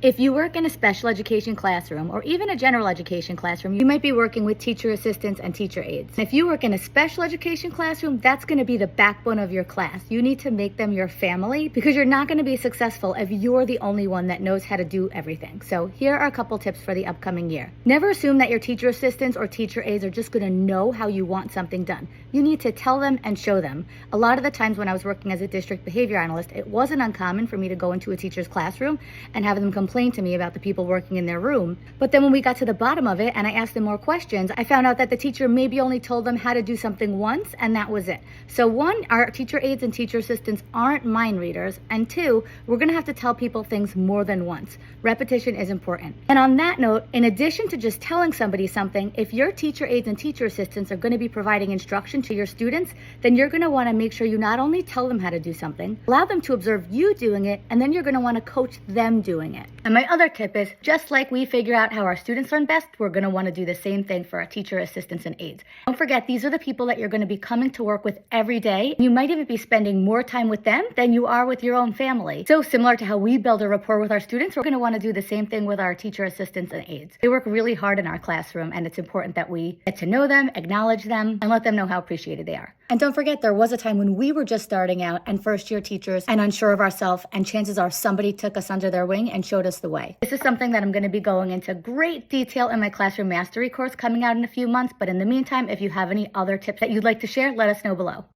If you work in a special education classroom or even a general education classroom, you might be working with teacher assistants and teacher aides. If you work in a special education classroom, that's going to be the backbone of your class. You need to make them your family because you're not going to be successful if you're the only one that knows how to do everything. So here are a couple tips for the upcoming year. Never assume that your teacher assistants or teacher aides are just going to know how you want something done. You need to tell them and show them. A lot of the times when I was working as a district behavior analyst, it wasn't uncommon for me to go into a teacher's classroom and have them complain to me about the people working in their room. But then when we got to the bottom of it and I asked them more questions, I found out that the teacher maybe only told them how to do something once and that was it. So one, our teacher aides and teacher assistants aren't mind readers. And two, we're gonna have to tell people things more than once. Repetition is important. And on that note, in addition to just telling somebody something, if your teacher aides and teacher assistants are gonna be providing instruction to your students, then you're gonna wanna make sure you not only tell them how to do something, allow them to observe you doing it, and then you're gonna wanna coach them doing it. And my other tip is, just like we figure out how our students learn best, we're going to want to do the same thing for our teacher assistants and aides. Don't forget, these are the people that you're going to be coming to work with every day. You might even be spending more time with them than you are with your own family. So similar to how we build a rapport with our students, we're going to want to do the same thing with our teacher assistants and aides. They work really hard in our classroom, and it's important that we get to know them, acknowledge them, and let them know how appreciated they are. And don't forget, there was a time when we were just starting out and first-year teachers and unsure of ourselves, and chances are somebody took us under their wing and showed us the way. This is something that I'm going to be going into great detail in my Classroom Mastery course coming out in a few months, but in the meantime, if you have any other tips that you'd like to share, let us know below.